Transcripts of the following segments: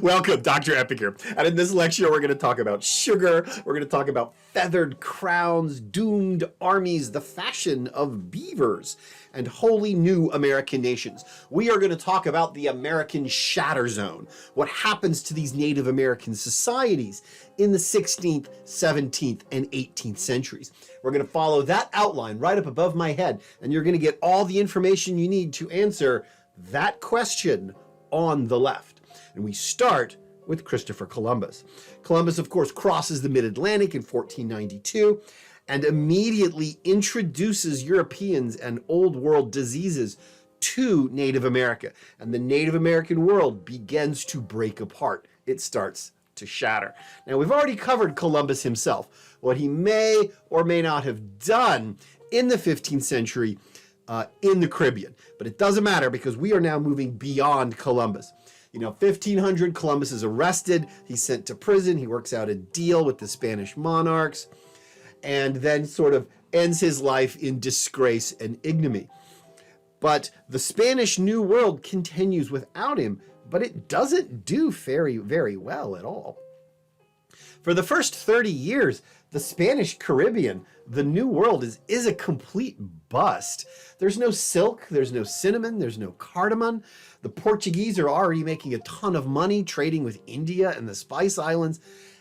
Welcome, Dr. Epic here. And in this lecture, we're going to talk about sugar. We're going to talk about feathered crowns, doomed armies, the fashion of beavers, and wholly new American nations. We are going to talk about the American Shatterzone, what happens to these Native American societies in the 16th, 17th, and 18th centuries. We're going to follow that outline right up above my head, and you're going to get all the information you need to answer that question on the left. And we start with Christopher Columbus. Columbus, of course, crosses the mid-Atlantic in 1492 and immediately introduces Europeans and Old World diseases to Native America. And the Native American world begins to break apart. It starts to shatter. Now, we've already covered Columbus himself, what he may or may not have done in the 15th century in the Caribbean. But it doesn't matter because we are now moving beyond Columbus. 1500, Columbus is arrested. He's sent to prison. He works out a deal with the Spanish monarchs and then sort of ends his life in disgrace and ignominy. But the Spanish New World continues without him, but it doesn't do very, very well at all. For the first 30 years, the Spanish Caribbean, the New World, is a complete bust. There's no silk, there's no cinnamon, there's no cardamom. The Portuguese are already making a ton of money trading with India and the Spice Islands.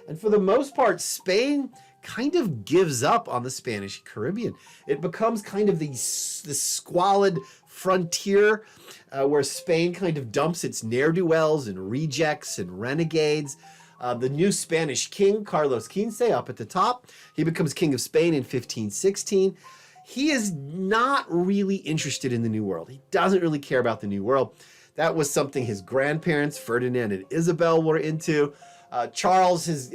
And for the most part, Spain kind of gives up on the Spanish Caribbean. It becomes kind of this squalid frontier where Spain kind of dumps its ne'er-do-wells and rejects and renegades. The new Spanish king, Carlos Quince, up at the top, he becomes king of Spain in 1516. He is not really interested in the New World. He doesn't really care about the New World. That was something his grandparents, Ferdinand and Isabel, were into. Charles is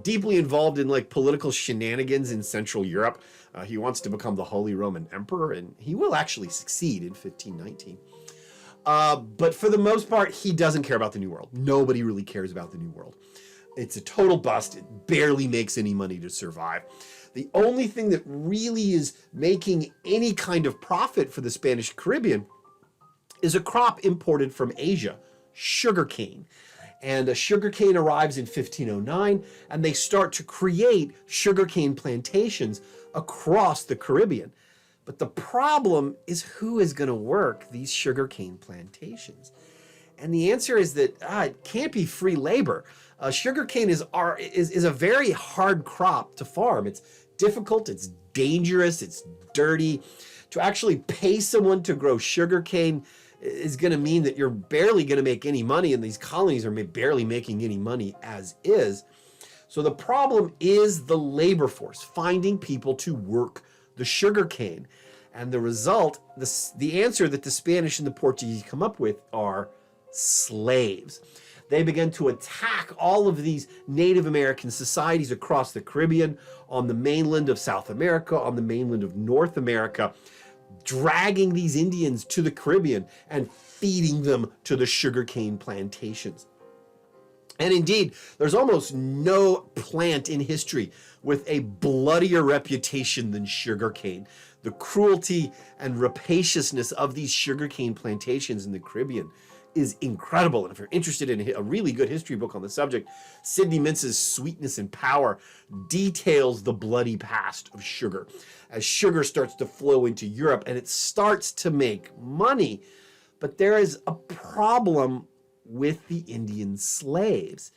deeply involved in political shenanigans in Central Europe. He wants to become the Holy Roman Emperor, and he will actually succeed in 1519. But for the most part, he doesn't care about the New World. Nobody really cares about the New World. It's a total bust. It barely makes any money to survive. The only thing that really is making any kind of profit for the Spanish Caribbean is a crop imported from Asia, sugarcane. And a sugarcane arrives in 1509, and they start to create sugarcane plantations across the Caribbean. But the problem is who is going to work these sugarcane plantations? And the answer is that it can't be free labor. Sugarcane is a very hard crop to farm. It's difficult, it's dangerous, it's dirty. To actually pay someone to grow sugarcane is going to mean that you're barely going to make any money, and these colonies are barely making any money as is. So the problem is the labor force, finding people to work the sugarcane. And the result, the answer that the Spanish and the Portuguese come up with are slaves. They began to attack all of these Native American societies across the Caribbean, on the mainland of South America, on the mainland of North America, dragging these Indians to the Caribbean and feeding them to the sugarcane plantations. And indeed, there's almost no plant in history with a bloodier reputation than sugarcane. The cruelty and rapaciousness of these sugarcane plantations in the Caribbean is incredible. And if you're interested in a really good history book on the subject, Sidney Mintz's Sweetness and Power details the bloody past of sugar as sugar starts to flow into Europe and it starts to make money. But there is a problem with the Indian slaves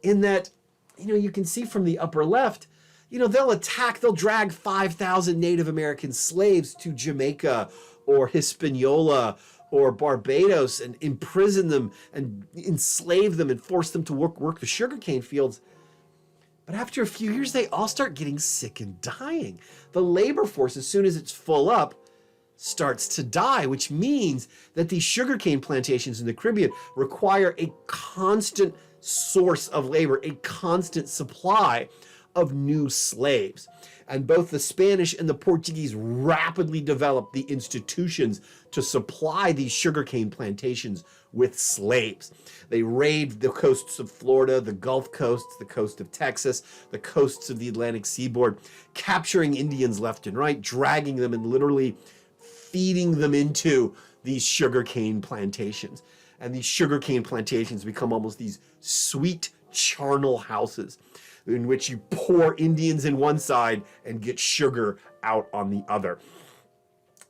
in that, you can see from the upper left, they'll drag 5,000 Native American slaves to Jamaica or Hispaniola or Barbados and imprison them and enslave them and force them to work the sugarcane fields. But after a few years, they all start getting sick and dying. The labor force, as soon as it's full up, starts to die, which means that these sugarcane plantations in the Caribbean require a constant source of labor, a constant supply of new slaves. And both the Spanish and the Portuguese rapidly developed the institutions to supply these sugarcane plantations with slaves. They raid the coasts of Florida, the Gulf Coast, the coast of Texas, the coasts of the Atlantic seaboard, capturing Indians left and right, dragging them and literally feeding them into these sugarcane plantations. And these sugarcane plantations become almost these sweet charnel houses in which you pour Indians in one side and get sugar out on the other.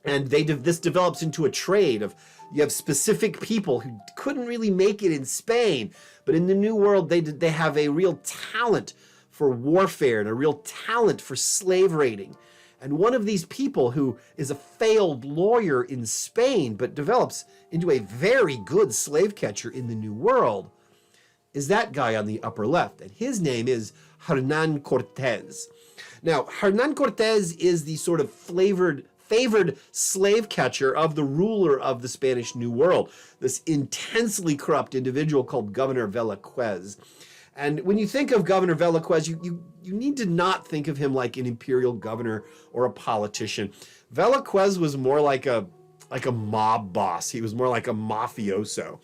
And this develops into a trade of, you have specific people who couldn't really make it in Spain, but in the New World, they have a real talent for warfare and a real talent for slave raiding. And one of these people, who is a failed lawyer in Spain but develops into a very good slave catcher in the New World, is that guy on the upper left. And his name is Hernan Cortez. Now, Hernan Cortez is the sort of favored slave catcher of the ruler of the Spanish New World, this intensely corrupt individual called Governor Velázquez. And when you think of Governor Velázquez, you need to not think of him like an imperial governor or a politician. Velázquez was more like a mob boss. He was more like a mafioso.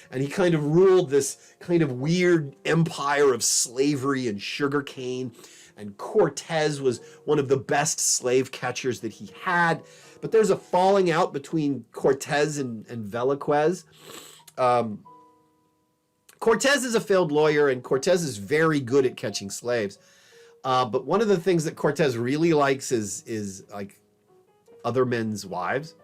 And he kind of ruled this kind of weird empire of slavery and sugarcane. And Cortez was one of the best slave catchers that he had. But there's a falling out between Cortez and Velázquez. Cortez is a failed lawyer, and Cortez is very good at catching slaves. But one of the things that Cortez really likes is like other men's wives.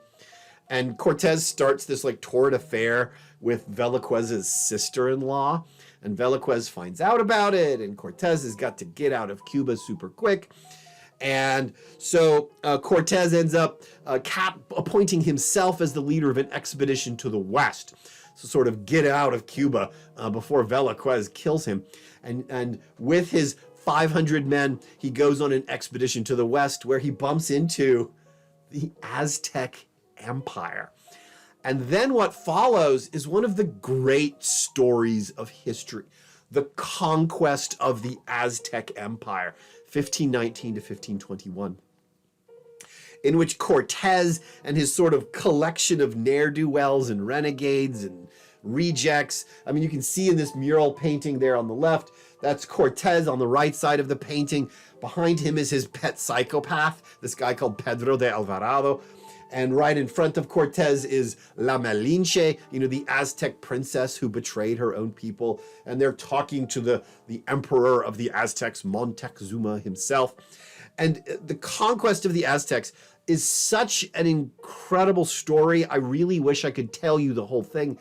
And Cortez starts this like torrid affair with Velázquez's sister-in-law. And Velázquez finds out about it, and Cortez has got to get out of Cuba super quick. And so Cortez ends up appointing himself as the leader of an expedition to the west. So sort of get out of Cuba before Velázquez kills him. And with his 500 men, he goes on an expedition to the west where he bumps into the Aztec Empire. And then what follows is one of the great stories of history, the conquest of the Aztec Empire, 1519 to 1521, in which Cortez and his sort of collection of ne'er-do-wells and renegades and rejects. I mean, you can see in this mural painting there on the left, that's Cortez on the right side of the painting. Behind him is his pet psychopath, this guy called Pedro de Alvarado. And right in front of Cortez is La Malinche, the Aztec princess who betrayed her own people. And they're talking to the emperor of the Aztecs, Montezuma himself. And the conquest of the Aztecs is such an incredible story. I really wish I could tell you the whole thing,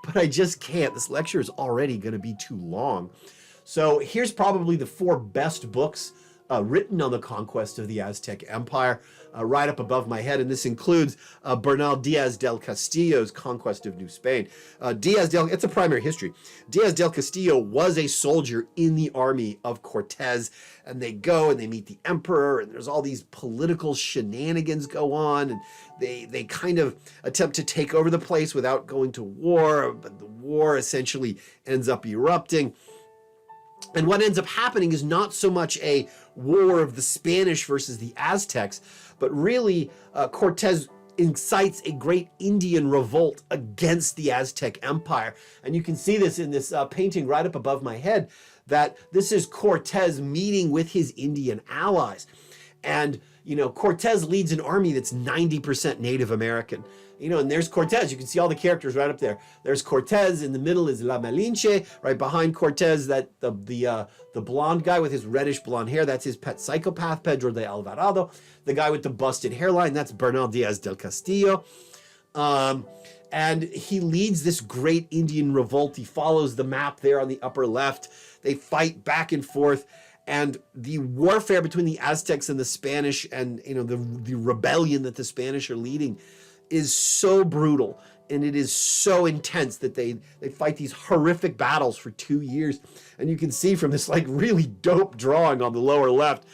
but I just can't. This lecture is already going to be too long. So here's probably the 4 best books written on the conquest of the Aztec Empire, right up above my head, and this includes Bernal Diaz del Castillo's Conquest of New Spain. It's a primary history. Diaz del Castillo was a soldier in the army of Cortez, and they go and they meet the emperor, and there's all these political shenanigans go on, and they kind of attempt to take over the place without going to war, but the war essentially ends up erupting. And what ends up happening is not so much a war of the Spanish versus the Aztecs, but really Cortez incites a great Indian revolt against the Aztec Empire. And you can see this in this painting right up above my head, that this is Cortez meeting with his Indian allies. And, Cortez leads an army that's 90% Native American. And there's Cortez. You can see all the characters right up there. There's Cortez. In the middle is La Malinche. Right behind Cortez, that the blonde guy with his reddish blonde hair, that's his pet psychopath, Pedro de Alvarado. The guy with the busted hairline, that's Bernal Diaz del Castillo. And he leads this great Indian revolt. He follows the map there on the upper left. They fight back and forth. And the warfare between the Aztecs and the Spanish, and the rebellion that the Spanish are leading, is so brutal, and it is so intense that they fight these horrific battles for 2 years. And you can see from this like really dope drawing on the lower left,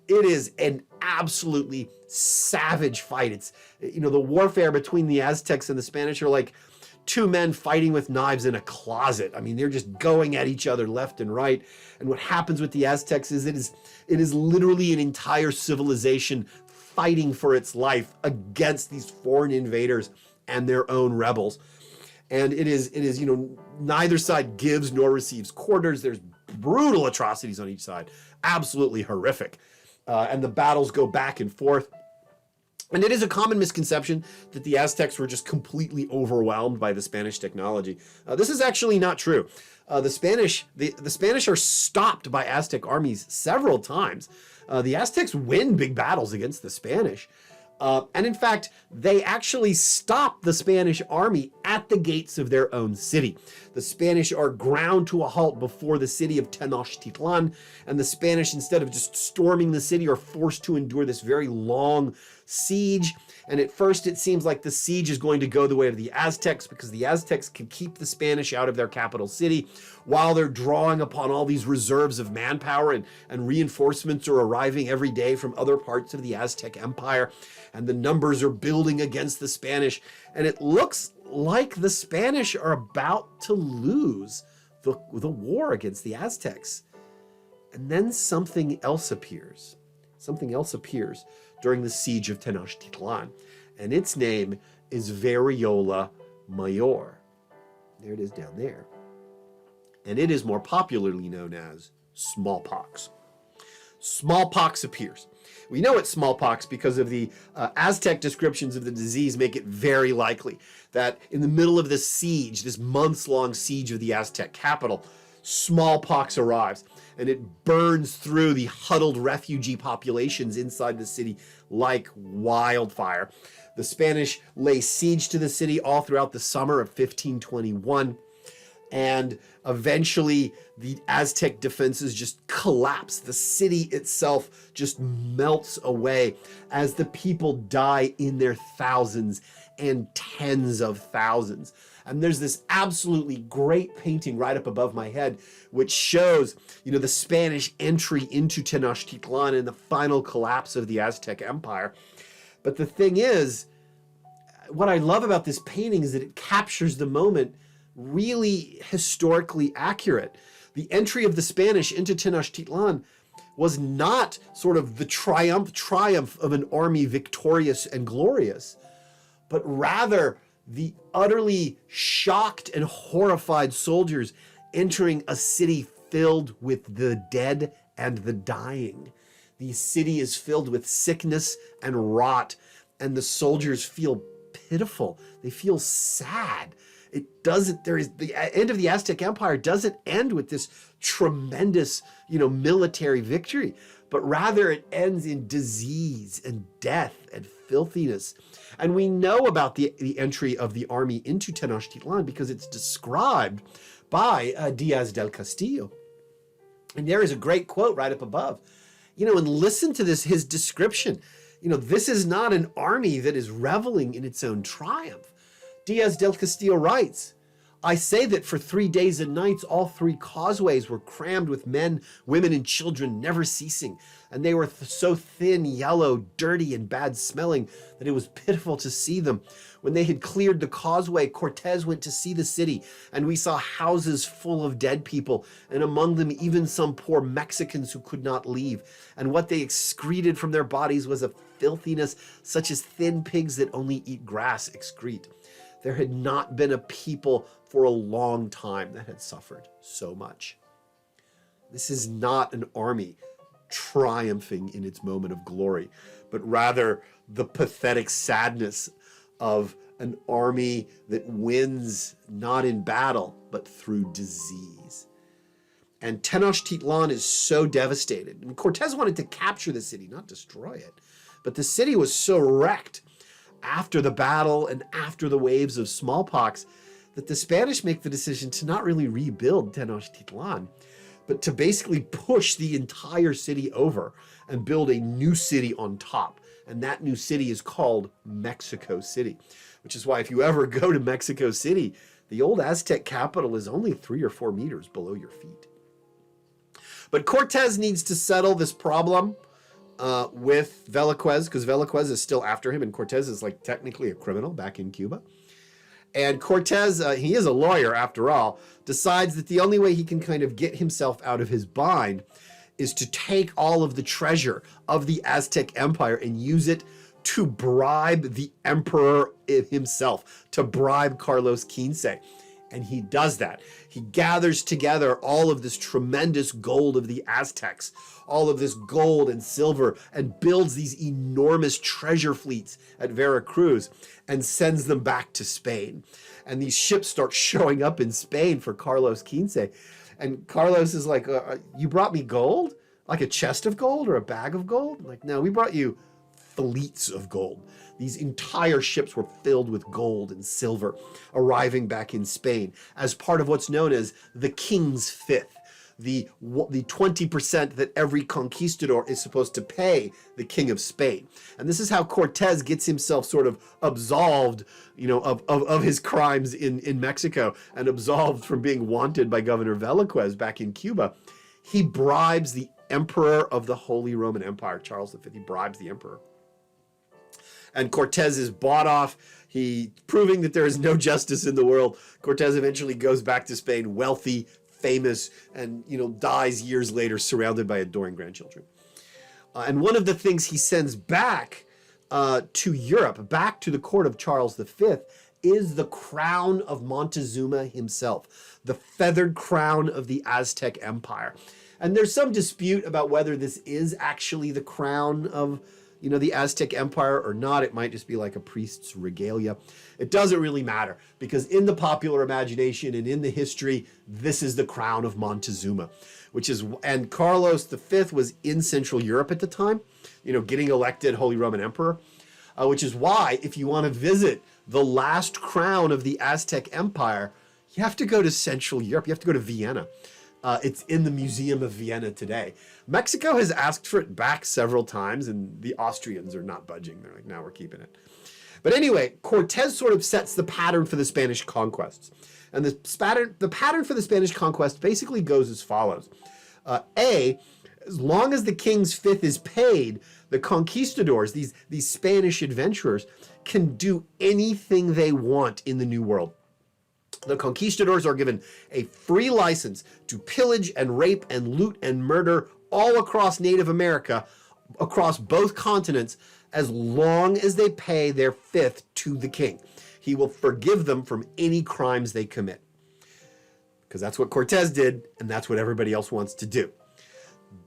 it is an absolutely savage fight. It's the warfare between the Aztecs and the Spanish are like 2 men fighting with knives in a closet. I mean, they're just going at each other left and right. And what happens with the Aztecs is it is literally an entire civilization fighting for its life against these foreign invaders and their own rebels. And it is neither side gives nor receives quarters. There's brutal atrocities on each side, absolutely horrific. And the battles go back and forth. And it is a common misconception that the Aztecs were just completely overwhelmed by the Spanish technology. This is actually not true. The Spanish are stopped by Aztec armies several times. The Aztecs win big battles against the Spanish. And in fact, they actually stop the Spanish army at the gates of their own city. The Spanish are ground to a halt before the city of Tenochtitlan, and the Spanish, instead of just storming the city, are forced to endure this very long siege. And at first it seems like the siege is going to go the way of the Aztecs, because the Aztecs can keep the Spanish out of their capital city while they're drawing upon all these reserves of manpower, and reinforcements are arriving every day from other parts of the Aztec Empire, and the numbers are building against the Spanish. And it looks like the Spanish are about to lose the war against the Aztecs. And then something else appears. Something else appears during the siege of Tenochtitlan, and its name is Variola Mayor. There it is down there. And it is more popularly known as smallpox. Smallpox appears. We know it's smallpox because of the Aztec descriptions of the disease make it very likely that in the middle of this siege, this months-long siege of the Aztec capital, smallpox arrives, and it burns through the huddled refugee populations inside the city like wildfire. The Spanish lay siege to the city all throughout the summer of 1521, and eventually the Aztec defenses just collapse. The city itself just melts away as the people die in their thousands and tens of thousands. And there's this absolutely great painting right up above my head, which shows, the Spanish entry into Tenochtitlan and the final collapse of the Aztec Empire. But the thing is, what I love about this painting is that it captures the moment really historically accurate. The entry of the Spanish into Tenochtitlan was not sort of the triumph of an army victorious and glorious, but rather the utterly shocked and horrified soldiers entering a city filled with the dead and the dying. The city is filled with sickness and rot, and the soldiers feel pitiful. They feel sad. The end of the Aztec Empire doesn't end with this tremendous, military victory, but rather it ends in disease and death and filthiness. And we know about the entry of the army into Tenochtitlan because it's described by Diaz del Castillo. And there is a great quote right up above. And listen to his description. This is not an army that is reveling in its own triumph. Diaz del Castillo writes, "I say that for 3 days and nights all 3 causeways were crammed with men, women, and children, never ceasing, and they were so thin, yellow, dirty, and bad smelling that it was pitiful to see them. When they had cleared the causeway, Cortez went to see the city, and we saw houses full of dead people, and among them even some poor Mexicans who could not leave. And what they excreted from their bodies was a filthiness such as thin pigs that only eat grass excrete. There had not been a people for a long time that had suffered so much." This is not an army triumphing in its moment of glory, but rather the pathetic sadness of an army that wins not in battle, but through disease. And Tenochtitlan is so devastated. And Cortez wanted to capture the city, not destroy it. But the city was so wrecked after the battle and after the waves of smallpox that the Spanish make the decision to not really rebuild Tenochtitlan, but to basically push the entire city over and build a new city on top. And that new city is called Mexico City, which is why if you ever go to Mexico City, the old Aztec capital is only 3 or 4 meters below your feet. But Cortez needs to settle this problem with Velazquez, because Velazquez is still after him, and Cortez is like technically a criminal back in Cuba. And Cortez, he is a lawyer after all, decides that the only way he can kind of get himself out of his bind is to take all of the treasure of the Aztec Empire and use it to bribe the emperor himself, to bribe Carlos Quince. And he does that. He gathers together all of this tremendous gold of the Aztecs, all of this gold and silver, and builds these enormous treasure fleets at Veracruz and sends them back to Spain. And these ships start showing up in Spain for Carlos Quince. And Carlos is like, you brought me gold? Like a chest of gold or a bag of gold? Like, no, we brought you fleets of gold. These entire ships were filled with gold and silver, arriving back in Spain as part of what's known as the King's Fifth, the 20% that every conquistador is supposed to pay the King of Spain. And this is how Cortez gets himself sort of absolved, of his crimes in Mexico and absolved from being wanted by Governor Velázquez back in Cuba. He bribes the Emperor of the Holy Roman Empire, Charles V. He bribes the Emperor. And Cortez is bought off. He proving that there is no justice in the world. Cortez eventually goes back to Spain, wealthy, famous, and dies years later, surrounded by adoring grandchildren. And one of the things he sends back to Europe, back to the court of Charles V, is the crown of Montezuma himself, the feathered crown of the Aztec Empire. And there's some dispute about whether this is actually the crown of the Aztec Empire or not. It might just be like a priest's regalia. It doesn't really matter, because in the popular imagination and in the history, this is the crown of Montezuma, and Carlos V was in Central Europe at the time, getting elected Holy Roman Emperor, which is why if you want to visit the last crown of the Aztec Empire, you have to go to Central Europe. You have to go to Vienna. It's in the Museum of Vienna today. Mexico has asked for it back several times, and the Austrians are not budging. They're like, no, we're keeping it. But anyway, Cortez sort of sets the pattern for the Spanish conquests. And the pattern for the Spanish conquest basically goes as follows. As long as the King's Fifth is paid, the conquistadors, these Spanish adventurers, can do anything they want in the New World. The conquistadors are given a free license to pillage and rape and loot and murder all across Native America, across both continents, as long as they pay their fifth to the king. He will forgive them from any crimes they commit. Because that's what Cortez did, and that's what everybody else wants to do.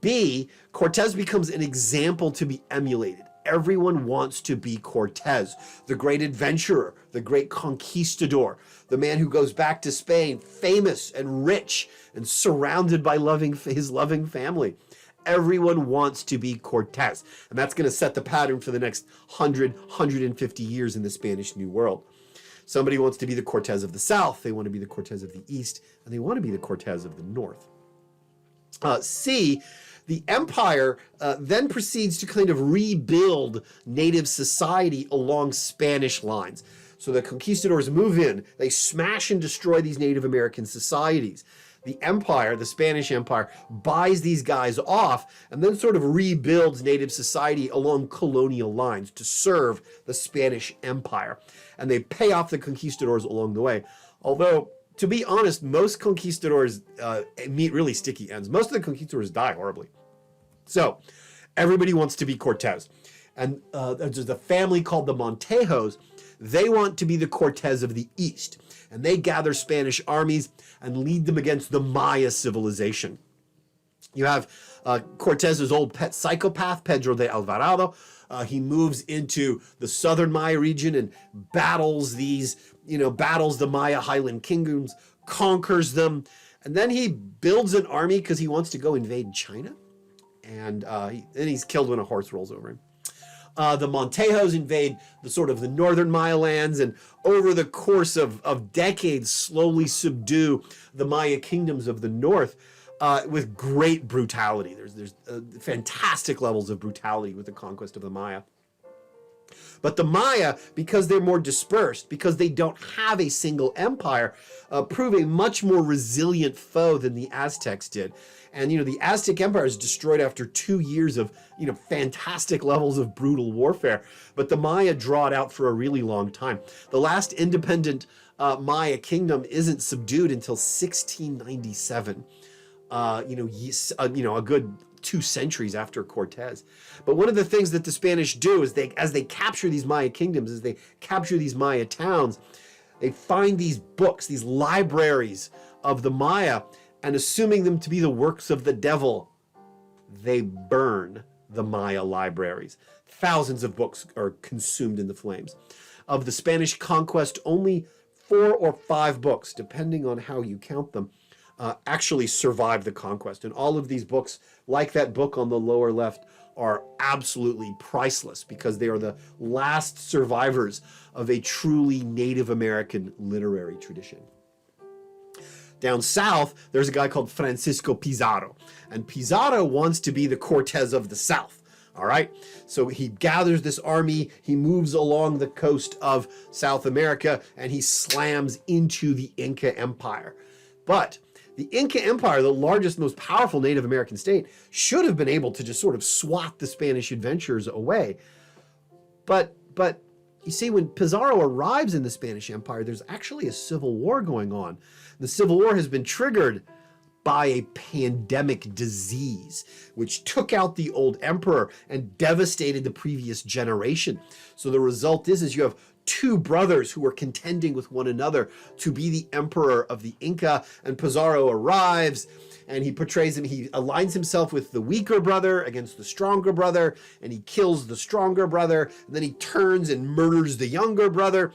B, Cortez becomes an example to be emulated. Everyone wants to be Cortez, the great adventurer, the great conquistador, the man who goes back to Spain, famous and rich and surrounded by his loving family. Everyone wants to be Cortez, and that's going to set the pattern for the next 150 years in the Spanish New World. Somebody wants to be the Cortez of the South, they want to be the Cortez of the East, and they want to be the Cortez of the North. C, the empire then proceeds to kind of rebuild native society along Spanish lines. So the conquistadors move in, they smash and destroy these Native American societies. The empire, the Spanish Empire, buys these guys off and then sort of rebuilds native society along colonial lines to serve the Spanish Empire. And they pay off the conquistadors along the way. Although, to be honest, most conquistadors meet really sticky ends. Most of the conquistadors die horribly. So everybody wants to be Cortez. And there's a family called the Montejos. They want to be the Cortez of the East. And they gather Spanish armies and lead them against the Maya civilization. You have Cortez's old pet psychopath, Pedro de Alvarado. He moves into the southern Maya region and battles the Maya highland kingdoms, conquers them, and then he builds an army because he wants to go invade China. And then he's killed when a horse rolls over him. The Montejos invade the northern Maya lands, and over the course of decades slowly subdue the Maya kingdoms of the north with great brutality. There's fantastic levels of brutality with the conquest of the Maya. But the Maya, because they're more dispersed, because they don't have a single empire, prove a much more resilient foe than the Aztecs did. And, the Aztec Empire is destroyed after 2 years of, fantastic levels of brutal warfare. But the Maya draw it out for a really long time. The last independent Maya kingdom isn't subdued until 1697. A good 2 centuries after Cortez. But one of the things that the Spanish do is as they capture these Maya kingdoms, as they capture these Maya towns, they find these books, these libraries of the Maya, and assuming them to be the works of the devil, they burn the Maya libraries. Thousands of books are consumed in the flames. Of the Spanish conquest, only 4 or 5 books, depending on how you count them, actually survived the conquest. And all of these books, like that book on the lower left, are absolutely priceless because they are the last survivors of a truly Native American literary tradition. Down south, there's a guy called Francisco Pizarro, and Pizarro wants to be the Cortez of the South. All right, so he gathers this army, he moves along the coast of South America, and he slams into the Inca Empire. But the Inca Empire, the largest, most powerful Native American state, should have been able to just sort of swat the Spanish adventurers away. But you see, when Pizarro arrives in the Spanish Empire, there's actually a civil war going on. The civil war has been triggered by a pandemic disease, which took out the old emperor and devastated the previous generation. So the result is you have 2 brothers who are contending with one another to be the emperor of the Inca, and Pizarro arrives and he portrays him, he aligns himself with the weaker brother against the stronger brother, and he kills the stronger brother, and then he turns and murders the younger brother.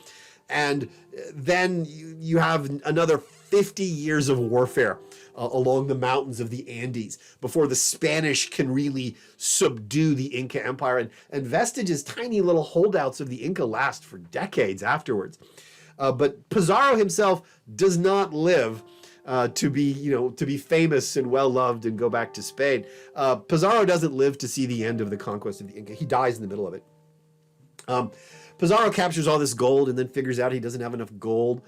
And then you have another 50 years of warfare along the mountains of the Andes before the Spanish can really subdue the Inca Empire. And vestiges, tiny little holdouts of the Inca, last for decades afterwards. But Pizarro himself does not live to be famous and well loved and go back to Spain. Pizarro doesn't live to see the end of the conquest of the Inca. He dies in the middle of it. Pizarro captures all this gold and then figures out he doesn't have enough gold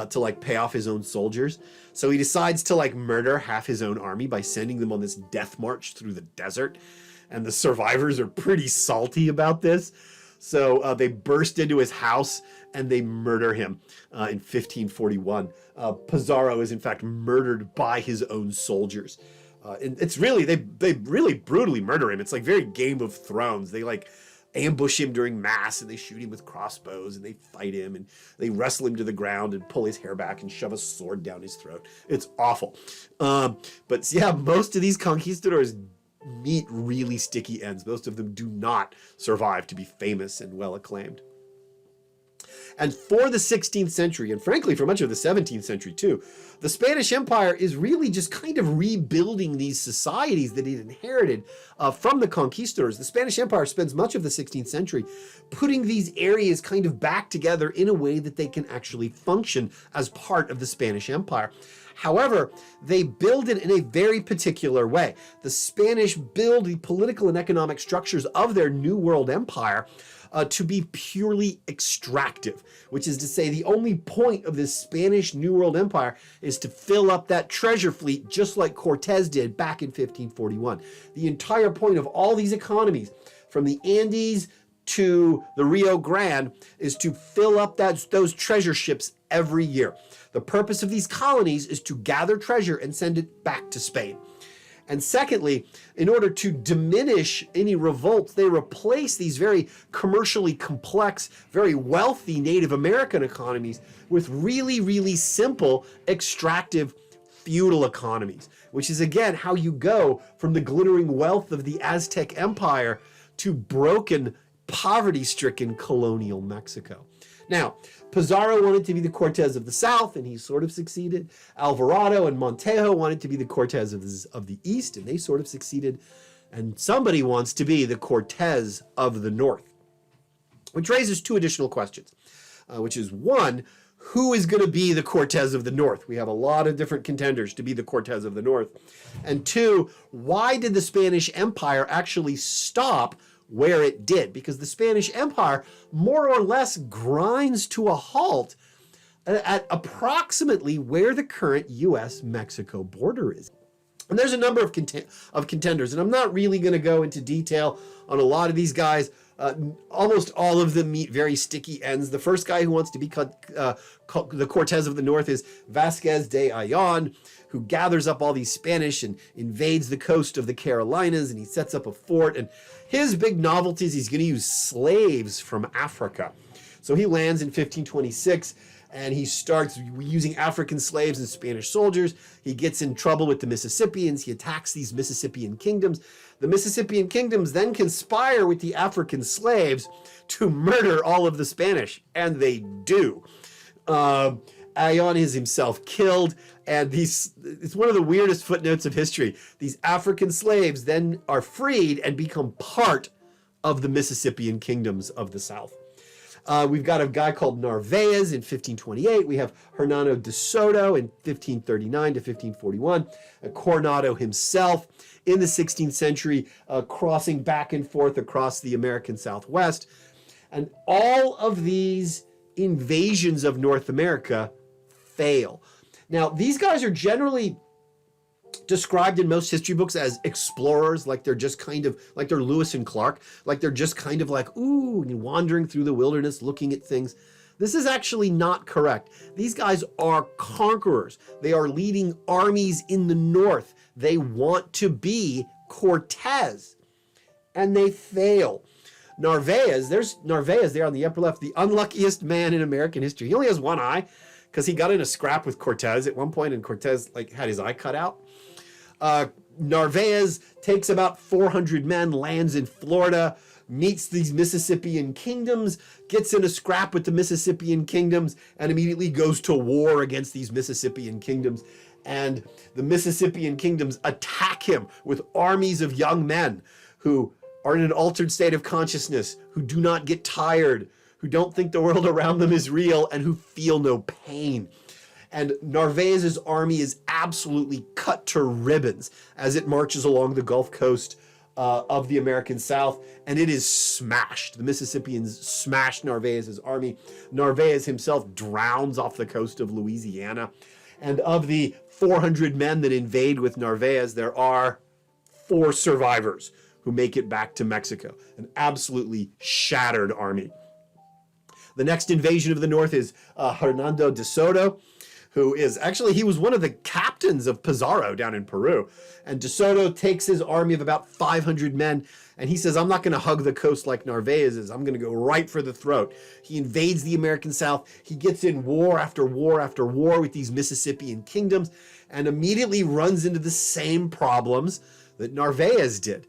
to pay off his own soldiers. So he decides to murder half his own army by sending them on this death march through the desert. And the survivors are pretty salty about this. So they burst into his house and they murder him in 1541. Pizarro is in fact murdered by his own soldiers. And it's really, they really brutally murder him. It's very Game of Thrones. They ambush him during mass and they shoot him with crossbows and they fight him and they wrestle him to the ground and pull his hair back and shove a sword down his throat. It's awful. But yeah, most of these conquistadors meet really sticky ends. Most of them do not survive to be famous and well acclaimed. And for the 16th century, and frankly for much of the 17th century too, the Spanish Empire is really just kind of rebuilding these societies that it inherited from the conquistadors. The Spanish Empire spends much of the 16th century putting these areas kind of back together in a way that they can actually function as part of the Spanish Empire. However, they build it in a very particular way. The Spanish build the political and economic structures of their New World Empire to be purely extractive, which is to say the only point of this Spanish New World Empire is to fill up that treasure fleet just like Cortez did back in 1541. The entire point of all these economies, from the Andes to the Rio Grande, is to fill up those treasure ships every year. The purpose of these colonies is to gather treasure and send it back to Spain. And secondly, in order to diminish any revolts, they replace these very commercially complex, very wealthy Native American economies with really, really simple, extractive feudal economies, which is again how you go from the glittering wealth of the Aztec Empire to broken, poverty-stricken colonial Mexico. Now, Pizarro wanted to be the Cortez of the South, and he sort of succeeded. Alvarado and Montejo wanted to be the Cortez of the East, and they sort of succeeded. And somebody wants to be the Cortez of the North, which raises 2 additional questions, which is 1, who is going to be the Cortez of the North? We have a lot of different contenders to be the Cortez of the North. And 2, why did the Spanish Empire actually stop where it did? Because the Spanish Empire more or less grinds to a halt at approximately where the current US-Mexico border is. And there's a number of contenders, and I'm not really going to go into detail on a lot of these guys. Almost all of them meet very sticky ends. The first guy who wants to be the Cortez of the North is Vasquez de Ayllon, who gathers up all these Spanish and invades the coast of the Carolinas, and he sets up a fort. And his big novelty is he's going to use slaves from Africa. So he lands in 1526, and he starts using African slaves and Spanish soldiers. He gets in trouble with the Mississippians. He attacks these Mississippian kingdoms. The Mississippian kingdoms then conspire with the African slaves to murder all of the Spanish, and they do. Ayllon is himself killed, and it's one of the weirdest footnotes of history. These African slaves then are freed and become part of the Mississippian kingdoms of the South. We've got a guy called Narvaez in 1528. We have Hernando Desoto in 1539 to 1541. Coronado himself in the 16th century, crossing back and forth across the American Southwest. And all of these invasions of North America fail. Now, these guys are generally described in most history books as explorers, like they're just kind of like they're Lewis and Clark, like they're just kind of like, ooh, wandering through the wilderness looking at things. This is actually not correct. These guys are conquerors. They are leading armies in the north. They want to be Cortez, and they fail. There's Narvaez there on the upper left, the unluckiest man in American history. He only has one eye because he got in a scrap with Cortez at one point, and Cortez had his eye cut out. Narvaez takes about 400 men, lands in Florida, meets these Mississippian kingdoms, gets in a scrap with the Mississippian kingdoms, and immediately goes to war against these Mississippian kingdoms. And the Mississippian kingdoms attack him with armies of young men who are in an altered state of consciousness, who do not get tired, who don't think the world around them is real, and who feel no pain. And Narvaez's army is absolutely cut to ribbons as it marches along the Gulf Coast of the American South, and it is smashed. The Mississippians smashed Narvaez's army. Narvaez himself drowns off the coast of Louisiana. And of the 400 men that invade with Narvaez, there are 4 survivors who make it back to Mexico. An absolutely shattered army. The next invasion of the North is Hernando Desoto, who is actually, he was one of the captains of Pizarro down in Peru. And Desoto takes his army of about 500 men, and he says, I'm not going to hug the coast like Narvaez is. I'm going to go right for the throat. He invades the American South. He gets in war after war after war with these Mississippian kingdoms, and immediately runs into the same problems that Narvaez did.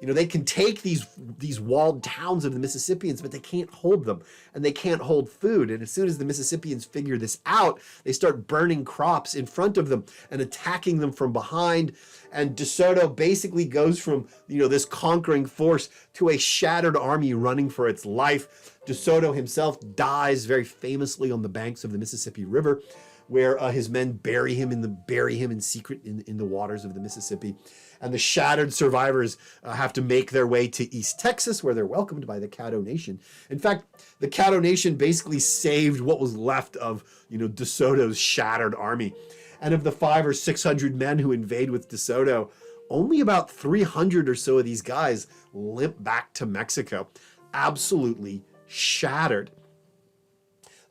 They can take these walled towns of the Mississippians, but they can't hold them, and they can't hold food. And as soon as the Mississippians figure this out, they start burning crops in front of them and attacking them from behind. And DeSoto basically goes from, this conquering force to a shattered army running for its life. DeSoto himself dies very famously on the banks of the Mississippi River, where his men bury him in secret in the waters of the Mississippi. And the shattered survivors have to make their way to East Texas, where they're welcomed by the Caddo Nation. In fact, the Caddo Nation basically saved what was left of, DeSoto's shattered army. And of the 500 or 600 men who invade with DeSoto, only about 300 or so of these guys limp back to Mexico, absolutely shattered.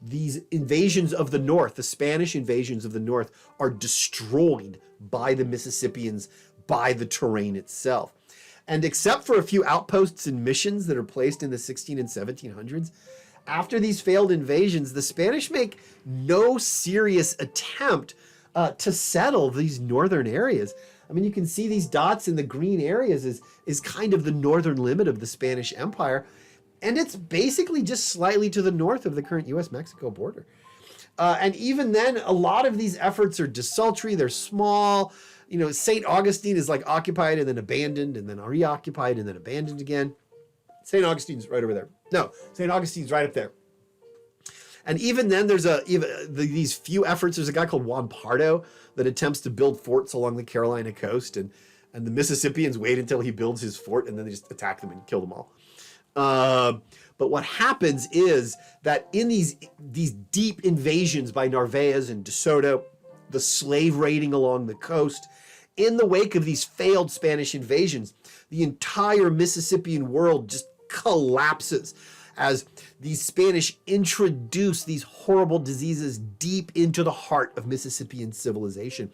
These invasions of the North, the Spanish invasions of the North, are destroyed by the Mississippians, by the terrain itself. And except for a few outposts and missions that are placed in the 16 and 1700s, after these failed invasions, the Spanish make no serious attempt to settle these northern areas. I mean, you can see these dots in the green areas is kind of the northern limit of the Spanish Empire. And it's basically just slightly to the north of the current U.S.-Mexico border. And even then, a lot of these efforts are desultory, they're small. St. Augustine is occupied and then abandoned and then reoccupied and then abandoned again. St. Augustine's right over there. No, St. Augustine's right up there. And even then, there's these few efforts. There's a guy called Juan Pardo that attempts to build forts along the Carolina coast, and the Mississippians wait until he builds his fort, and then they just attack them and kill them all. But what happens is that in these deep invasions by Narvaez and DeSoto, the slave raiding along the coast, in the wake of these failed Spanish invasions, the entire Mississippian world just collapses as these Spanish introduce these horrible diseases deep into the heart of Mississippian civilization.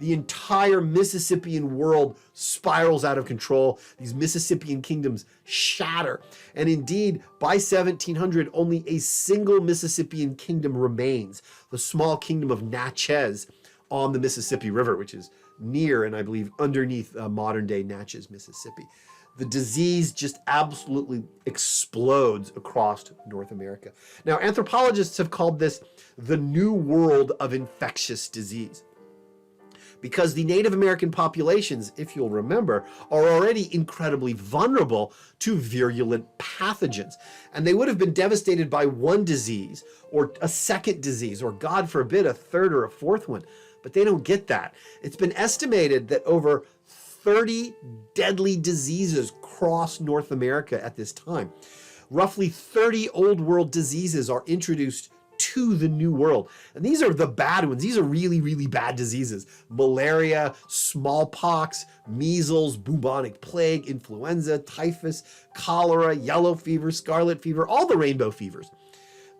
The entire Mississippian world spirals out of control. These Mississippian kingdoms shatter. And indeed, by 1700, only a single Mississippian kingdom remains, the small kingdom of Natchez on the Mississippi River, which is near and I believe underneath modern-day Natchez, Mississippi. The disease just absolutely explodes across North America. Now, anthropologists have called this the New World of infectious disease, because the Native American populations, if you'll remember, are already incredibly vulnerable to virulent pathogens. And they would have been devastated by one disease or a second disease, or God forbid, a third or a fourth one. But they don't get that. It's been estimated that over 30 deadly diseases cross North America at this time. Roughly 30 old world diseases are introduced to the New World. And these are the bad ones. These are really, really bad diseases. Malaria, smallpox, measles, bubonic plague, influenza, typhus, cholera, yellow fever, scarlet fever, all the rainbow fevers.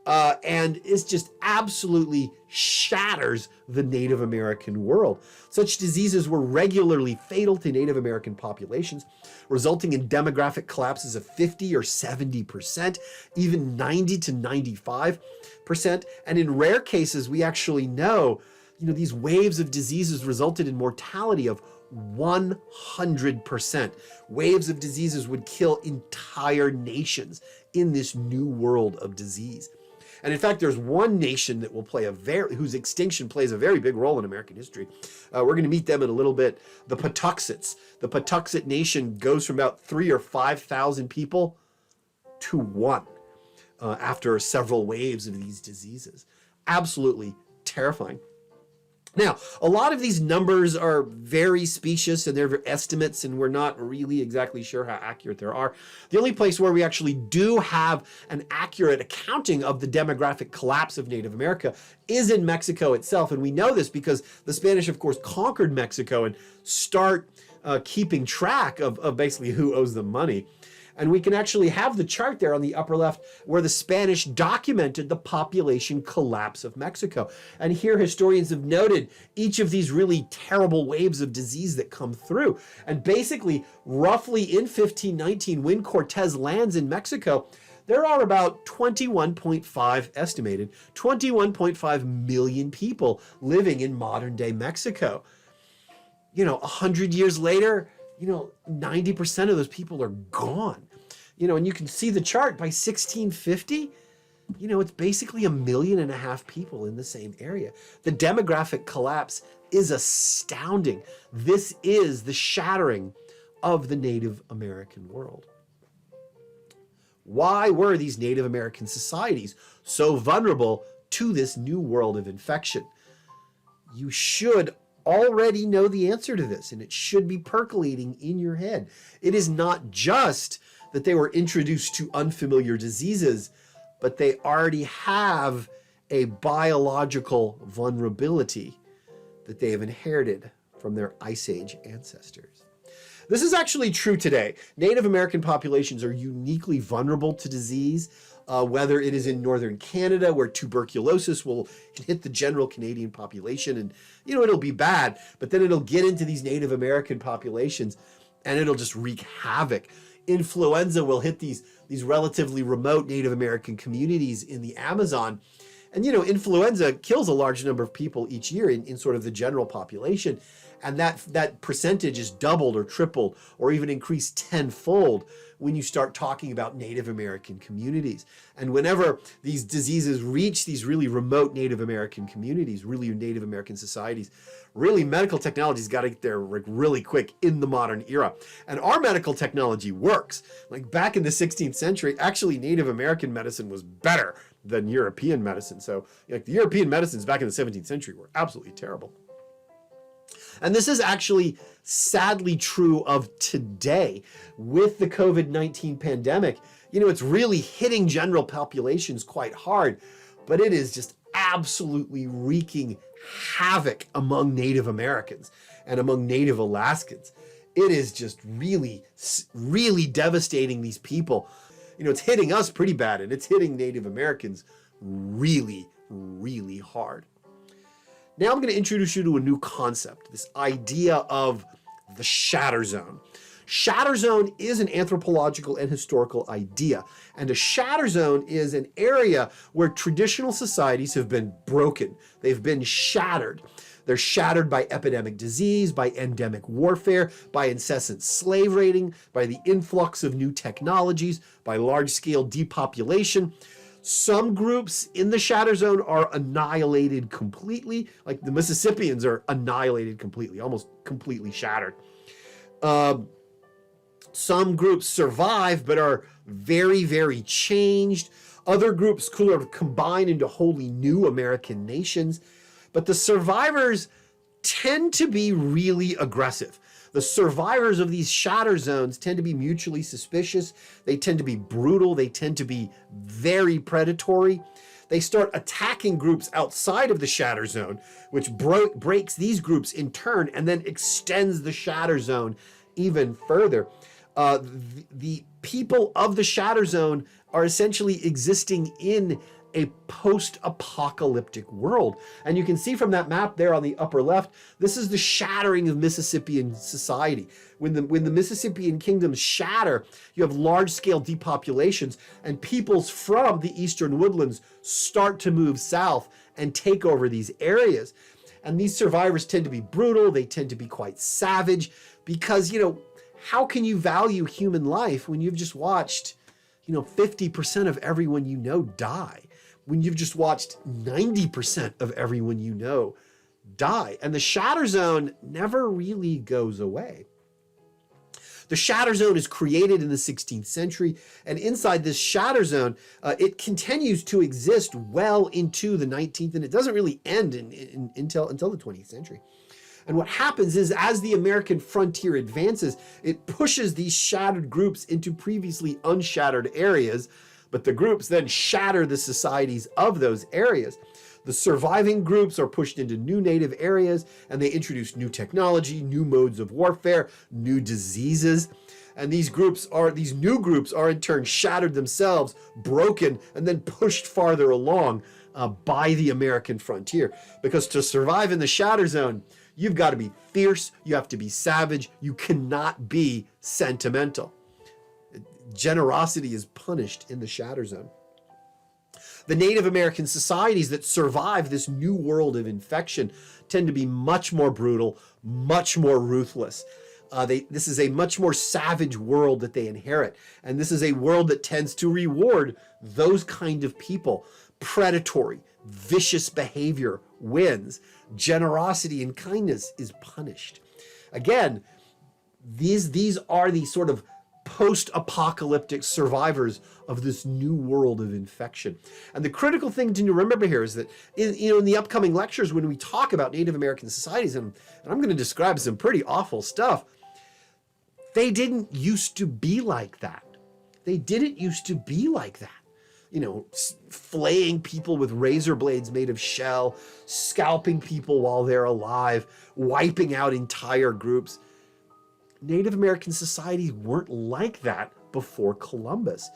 And it just absolutely shatters the Native American world. Such diseases were regularly fatal to Native American populations, resulting in demographic collapses of 50 or 70%, even 90 to 95%. And in rare cases, we actually know, these waves of diseases resulted in mortality of 100%. Waves of diseases would kill entire nations in this new world of disease. And in fact, there's one nation that will play whose extinction plays a very big role in American history. We're going to meet them in a little bit. The Patuxets. The Patuxet Nation goes from about 3,000 or 5,000 people to one after several waves of these diseases. Absolutely terrifying. Now, a lot of these numbers are very specious and they're estimates, and we're not really exactly sure how accurate they are. The only place where we actually do have an accurate accounting of the demographic collapse of Native America is in Mexico itself. And we know this because the Spanish, of course, conquered Mexico and start keeping track of basically who owes them money. And we can actually have the chart there on the upper left where the Spanish documented the population collapse of Mexico. And here historians have noted each of these really terrible waves of disease that come through. And basically, roughly in 1519, when Cortez lands in Mexico, there are about 21.5 million people living in modern day Mexico. 100 years later, 90% of those people are gone. And you can see the chart by 1650, it's basically 1.5 million people in the same area. The demographic collapse is astounding. This is the shattering of the Native American world. Why were these Native American societies so vulnerable to this new world of infection? You should already know the answer to this, and it should be percolating in your head. It is not just that they were introduced to unfamiliar diseases, but they already have a biological vulnerability that they have inherited from their Ice Age ancestors. This is actually true today. Native American populations are uniquely vulnerable to disease, whether it is in northern Canada, where tuberculosis will hit the general Canadian population, and it'll be bad, but then it'll get into these Native American populations and it'll just wreak havoc. Influenza will hit these relatively remote Native American communities in the Amazon. And influenza kills a large number of people each year in sort of the general population. And that percentage is doubled or tripled or even increased tenfold when you start talking about Native American communities. And whenever these diseases reach these really remote Native American communities, really Native American societies, really medical technology's got to get there really quick in the modern era. And our medical technology works. Like back in the 16th century, actually Native American medicine was better than European medicine. So the European medicines back in the 17th century were absolutely terrible. And this is actually sadly true of today with the COVID-19 pandemic. It's really hitting general populations quite hard, but it is just absolutely wreaking havoc among Native Americans and among Native Alaskans. It is just really, really devastating these people. It's hitting us pretty bad, and it's hitting Native Americans really, really hard. Now I'm going to introduce you to a new concept, this idea of the Shatterzone. Shatterzone is an anthropological and historical idea, and a Shatterzone is an area where traditional societies have been broken. They've been shattered. They're shattered by epidemic disease, by endemic warfare, by incessant slave raiding, by the influx of new technologies, by large-scale depopulation. Some groups in the Shatterzone are annihilated completely, like the Mississippians are annihilated completely, almost completely shattered. Some groups survive but are very, very changed. Other groups sort of combine into wholly new American nations. But the survivors tend to be really aggressive. The survivors of these shatter zones tend to be mutually suspicious. They tend to be brutal. They tend to be very predatory. They start attacking groups outside of the shatter zone, which breaks these groups in turn and then extends the shatter zone even further. The people of the shatter zone are essentially existing in a post-apocalyptic world. And you can see from that map there on the upper left, this is the shattering of Mississippian society. When the Mississippian kingdoms shatter, you have large-scale depopulations, and peoples from the eastern woodlands start to move south and take over these areas. And these survivors tend to be brutal, they tend to be quite savage, because, how can you value human life when you've just watched, 50% of everyone you know die? When you've just watched 90% of everyone you know die. And the shatter zone never really goes away. The shatter zone is created in the 16th century, and inside this shatter zone, it continues to exist well into the 19th, and it doesn't really end until the 20th century. And what happens is, as the American frontier advances, it pushes these shattered groups into previously unshattered areas, but the groups then shatter the societies of those areas. The surviving groups are pushed into new native areas, and they introduce new technology, new modes of warfare, new diseases. And these new groups are in turn shattered themselves, broken, and then pushed farther along by the American frontier. Because to survive in the shatter zone, you've got to be fierce, you have to be savage, you cannot be sentimental. Generosity is punished in the shatter zone. The Native American societies that survive this new world of infection tend to be much more brutal, much more ruthless. This is a much more savage world that they inherit. And this is a world that tends to reward those kind of people. Predatory, vicious behavior wins. Generosity and kindness is punished. Again, these are the sort of post-apocalyptic survivors of this new world of infection. And the critical thing to remember here is that in the upcoming lectures, when we talk about Native American societies, and I'm going to describe some pretty awful stuff, they didn't used to be like that. They didn't used to be like that. Flaying people with razor blades made of shell, scalping people while they're alive, wiping out entire groups. Native American societies weren't like that before Columbus,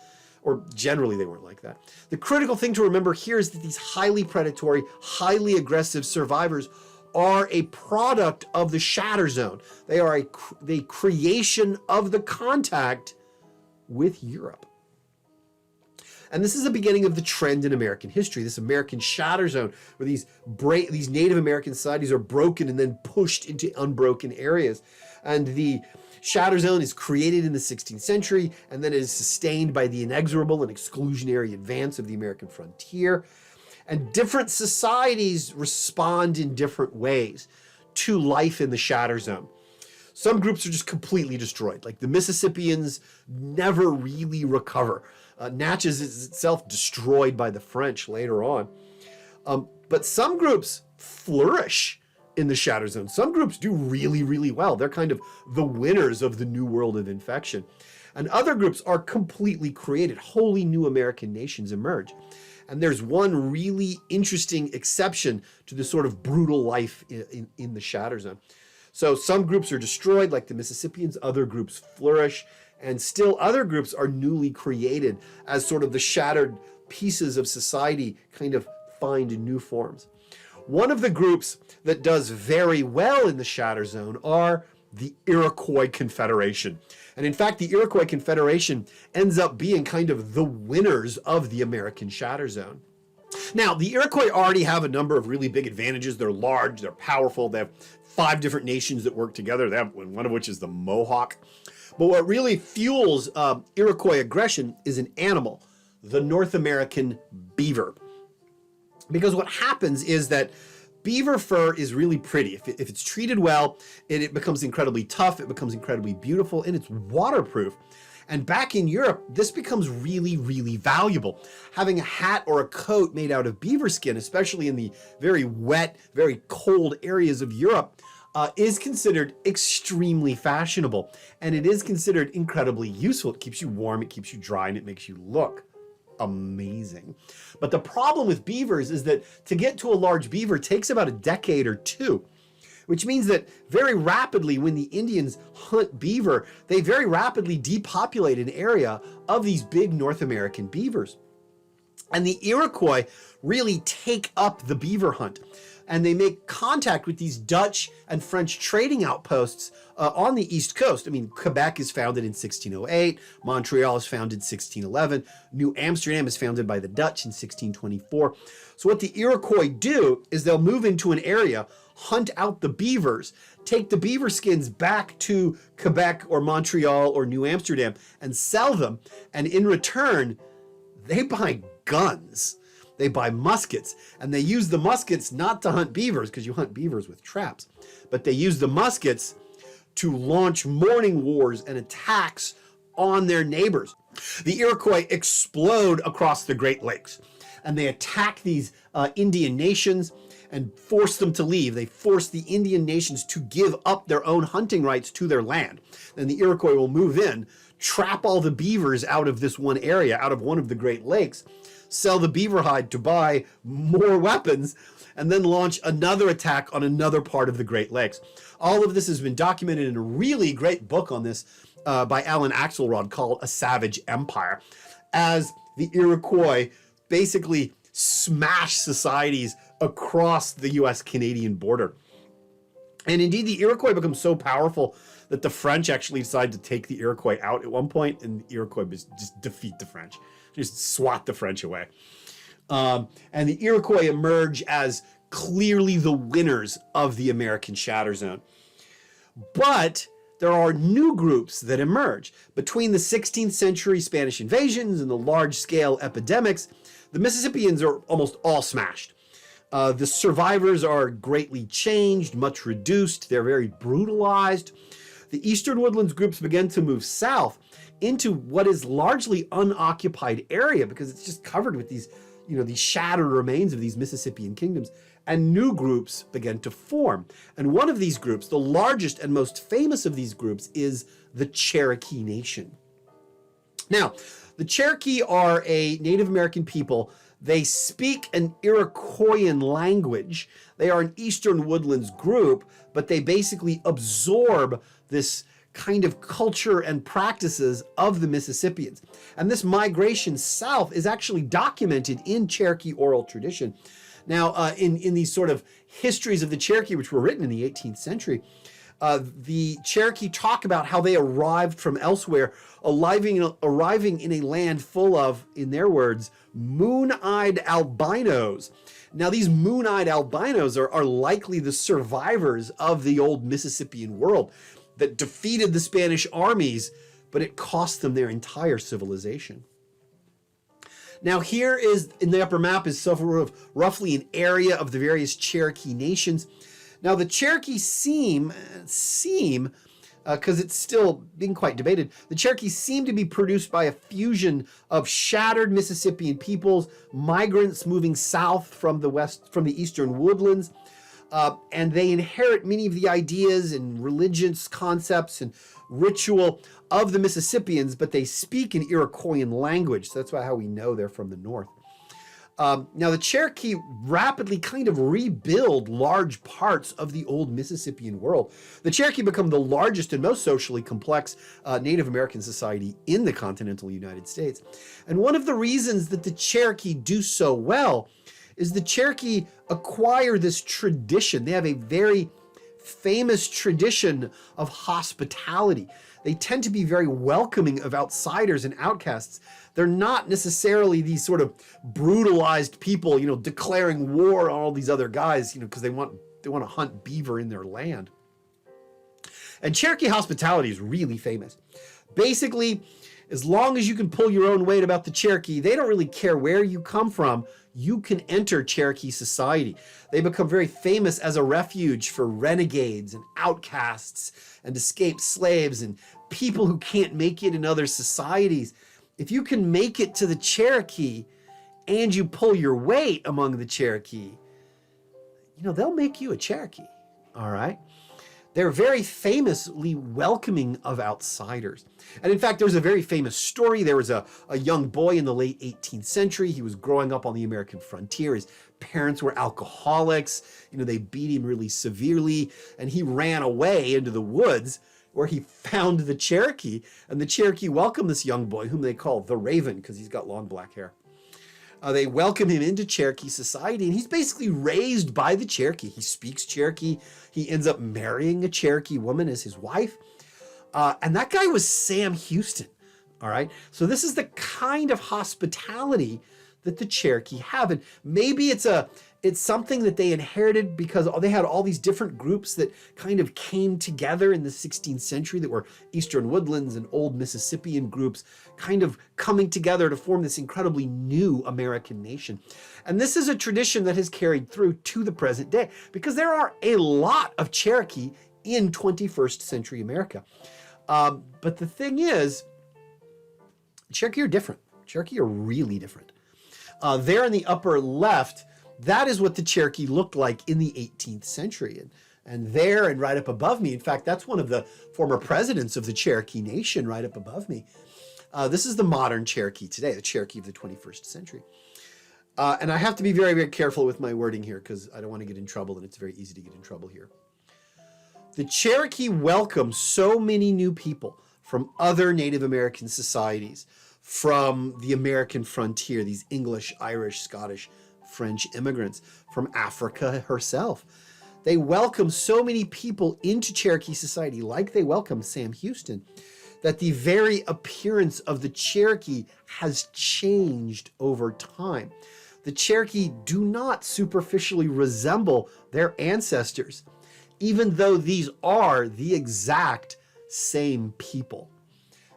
or generally they weren't like that. The critical thing to remember here is that these highly predatory, highly aggressive survivors are a product of the shatter zone. They are the creation of the contact with Europe. And this is the beginning of the trend in American history, this American shatter zone, where these Native American societies are broken and then pushed into unbroken areas. And the shatter zone is created in the 16th century, and then it is sustained by the inexorable and exclusionary advance of the American frontier. And different societies respond in different ways to life in the shatter zone. Some groups are just completely destroyed, like the Mississippians never really recover. Natchez is itself destroyed by the French later on. But some groups flourish in the shatter zone. Some groups do really, really well. They're kind of the winners of the new world of infection. And other groups are completely created. Wholly new American nations emerge. And there's one really interesting exception to the sort of brutal life in the shatter zone. So some groups are destroyed, like the Mississippians. Other groups flourish. And still other groups are newly created as sort of the shattered pieces of society kind of find new forms. One of the groups that does very well in the Shatterzone are the Iroquois Confederation. And in fact, the Iroquois Confederation ends up being kind of the winners of the American Shatterzone. Now, the Iroquois already have a number of really big advantages. They're large, they're powerful, they have 5 different nations that work together, they have one of which is the Mohawk. But what really fuels Iroquois aggression is an animal, the North American beaver. Because what happens is that beaver fur is really pretty. If it's treated well, it becomes incredibly tough, it becomes incredibly beautiful, and it's waterproof. And back in Europe, this becomes really, really valuable. Having a hat or a coat made out of beaver skin, especially in the very wet, very cold areas of Europe, is considered extremely fashionable. And it is considered incredibly useful. It keeps you warm, it keeps you dry, and it makes you look amazing. But the problem with beavers is that to get to a large beaver takes about a decade or 2, which means that very rapidly when the Indians hunt beaver, they very rapidly depopulate an area of these big North American beavers. And the Iroquois really take up the beaver hunt, and they make contact with these Dutch and French trading outposts on the East Coast. I mean, Quebec is founded in 1608, Montreal is founded in 1611, New Amsterdam is founded by the Dutch in 1624. So what the Iroquois do is they'll move into an area, hunt out the beavers, take the beaver skins back to Quebec or Montreal or New Amsterdam and sell them. And in return, they buy guns. They buy muskets, and they use the muskets not to hunt beavers, because you hunt beavers with traps, but they use the muskets to launch morning wars and attacks on their neighbors. The Iroquois explode across the Great Lakes, and they attack these Indian nations and force them to leave. They force the Indian nations to give up their own hunting rights to their land. Then the Iroquois will move in, trap all the beavers out of this one area, out of one of the Great Lakes, sell the beaver hide to buy more weapons, and then launch another attack on another part of the Great Lakes. All of this has been documented in a really great book on this by Alan Axelrod called A Savage Empire, as the Iroquois basically smash societies across the US-Canadian border. And indeed, the Iroquois become so powerful that the French actually decide to take the Iroquois out at one point, and the Iroquois just defeat the French. Just swat the French away. And the Iroquois emerge as clearly the winners of the American Shatterzone. But there are new groups that emerge. Between the 16th century Spanish invasions and the large-scale epidemics, the Mississippians are almost all smashed. The survivors are greatly changed, much reduced. They're very brutalized. The Eastern Woodlands groups begin to move south into what is largely unoccupied area, because it's just covered with these, these shattered remains of these Mississippian kingdoms, and new groups begin to form. And one of these groups, the largest and most famous of these groups, is the Cherokee Nation. Now, the Cherokee are a Native American people. They speak an Iroquoian language. They are an Eastern Woodlands group, but they basically absorb this kind of culture and practices of the Mississippians. And this migration south is actually documented in Cherokee oral tradition. Now, in these sort of histories of the Cherokee, which were written in the 18th century, the Cherokee talk about how they arrived from elsewhere, arriving in a land full of, in their words, moon-eyed albinos. Now, these moon-eyed albinos are likely the survivors of the old Mississippian world that defeated the Spanish armies, but it cost them their entire civilization. Now, here is, in the upper map, is sort of roughly an area of the various Cherokee nations. Now, the Cherokee seem, because it's still being quite debated, the Cherokee seem to be produced by a fusion of shattered Mississippian peoples, migrants moving south from the eastern woodlands, and they inherit many of the ideas and religious concepts and ritual of the Mississippians, but they speak an Iroquoian language. So that's how we know they're from the north. Now, the Cherokee rapidly kind of rebuild large parts of the old Mississippian world. The Cherokee become the largest and most socially complex Native American society in the continental United States. And one of the reasons that the Cherokee do so well is the Cherokee acquire this tradition. They have a very famous tradition of hospitality. They tend to be very welcoming of outsiders and outcasts. They're not necessarily these sort of brutalized people, declaring war on all these other guys, because they want to hunt beaver in their land. And Cherokee hospitality is really famous. Basically, as long as you can pull your own weight about the Cherokee, they don't really care where you come from. You can enter Cherokee society. They become very famous as a refuge for renegades and outcasts and escaped slaves and people who can't make it in other societies. If you can make it to the Cherokee and you pull your weight among the Cherokee, they'll make you a Cherokee, all right? They're very famously welcoming of outsiders. And in fact, there's a very famous story. There was a young boy in the late 18th century. He was growing up on the American frontier. His parents were alcoholics. They beat him really severely. And he ran away into the woods where he found the Cherokee. And the Cherokee welcomed this young boy, whom they call the Raven, because he's got long black hair. They welcome him into Cherokee society, and he's basically raised by the Cherokee. He speaks Cherokee. He ends up marrying a Cherokee woman as his wife. And that guy was Sam Houston, all right? So this is the kind of hospitality that the Cherokee have. And maybe it's something that they inherited because they had all these different groups that kind of came together in the 16th century that were Eastern Woodlands and old Mississippian groups kind of coming together to form this incredibly new American nation. And this is a tradition that has carried through to the present day because there are a lot of Cherokee in 21st century America. But the thing is, Cherokee are different. Cherokee are really different. There in the upper left, that is what the Cherokee looked like in the 18th century. And there and right up above me, in fact, that's one of the former presidents of the Cherokee Nation right up above me. This is the modern Cherokee today, the Cherokee of the 21st century. And I have to be very, very careful with my wording here because I don't want to get in trouble, and it's very easy to get in trouble here. The Cherokee welcomed so many new people from other Native American societies, from the American frontier, these English, Irish, Scottish, French immigrants, from Africa herself. They welcomed so many people into Cherokee society, like they welcomed Sam Houston, that the very appearance of the Cherokee has changed over time. The Cherokee do not superficially resemble their ancestors, even though these are the exact same people.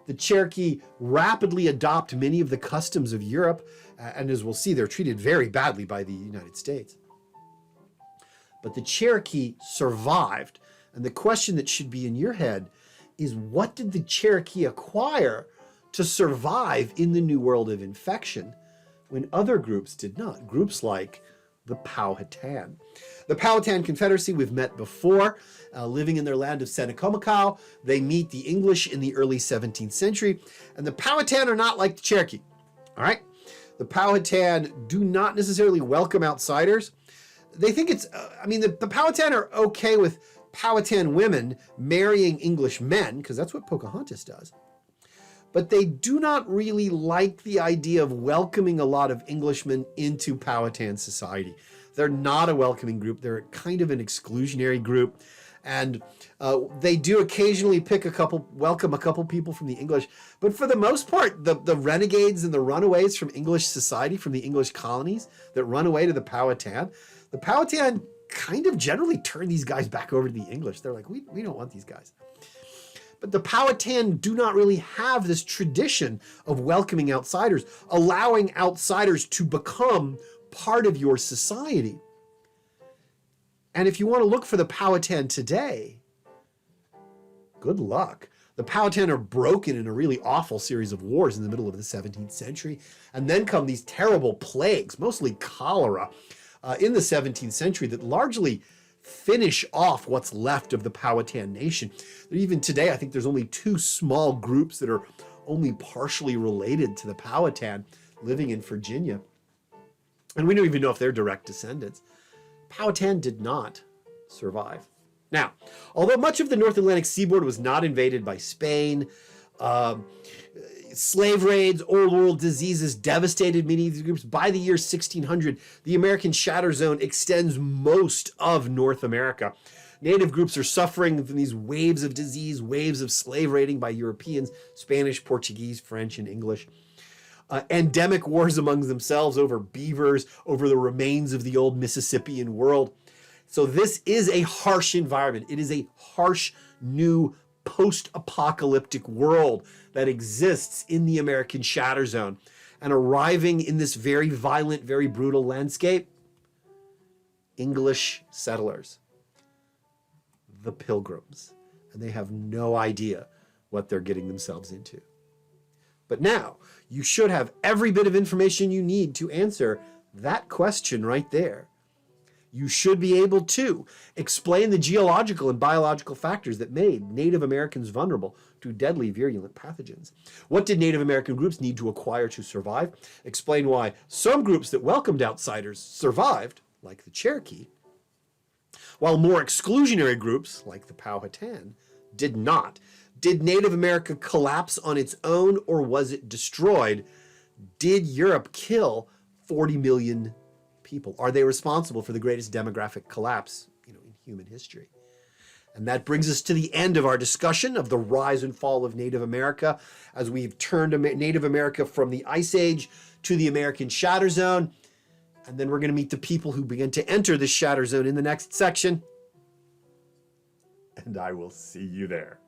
The Cherokee rapidly adopt many of the customs of Europe, and as we'll see, they're treated very badly by the United States. But the Cherokee survived, and the question that should be in your head is, what did the Cherokee acquire to survive in the new world of infection when other groups did not? Groups like the Powhatan. The Powhatan Confederacy, we've met before, living in their land of Senecomicow. They meet the English in the early 17th century, and the Powhatan are not like the Cherokee, all right? The Powhatan do not necessarily welcome outsiders. They think it's, the Powhatan are okay with Powhatan women marrying English men, because that's what Pocahontas does. But they do not really like the idea of welcoming a lot of Englishmen into Powhatan society. They're not a welcoming group. They're kind of an exclusionary group. And they do occasionally welcome a couple people from the English. But for the most part, the renegades and the runaways from English society, from the English colonies that run away to the Powhatan kind of generally turn these guys back over to the English. They're like, we don't want these guys. But the Powhatan do not really have this tradition of welcoming outsiders, allowing outsiders to become part of your society. And if you want to look for the Powhatan today, good luck. The Powhatan are broken in a really awful series of wars in the middle of the 17th century. And then come these terrible plagues, mostly cholera, in the 17th century that largely finish off what's left of the Powhatan Nation. Even today, I think there's only two small groups that are only partially related to the Powhatan living in Virginia. And we don't even know if they're direct descendants. Powhatan did not survive. Now, although much of the North Atlantic seaboard was not invaded by Spain, Slave raids, old world diseases devastated many of these groups. By the year 1600, the American Shatterzone extends most of North America. Native groups are suffering from these waves of disease, waves of slave raiding by Europeans, Spanish, Portuguese, French, and English. Endemic wars among themselves over beavers, over the remains of the old Mississippian world. So this is a harsh environment. It is a harsh, new, post-apocalyptic world that exists in the American Shatterzone. And arriving in this very violent, very brutal landscape, English settlers, the Pilgrims, and they have no idea what they're getting themselves into. But now, you should have every bit of information you need to answer that question right there. You should be able to explain the geological and biological factors that made Native Americans vulnerable to deadly virulent pathogens. What did Native American groups need to acquire to survive? Explain why some groups that welcomed outsiders survived, like the Cherokee, while more exclusionary groups, like the Powhatan, did not. Did Native America collapse on its own, or was it destroyed? Did Europe kill 40 million people? Are they responsible for the greatest demographic collapse, in human history? And that brings us to the end of our discussion of the rise and fall of Native America, as we've turned Native America from the Ice Age to the American Shatterzone. And then we're going to meet the people who begin to enter the Shatterzone in the next section. And I will see you there.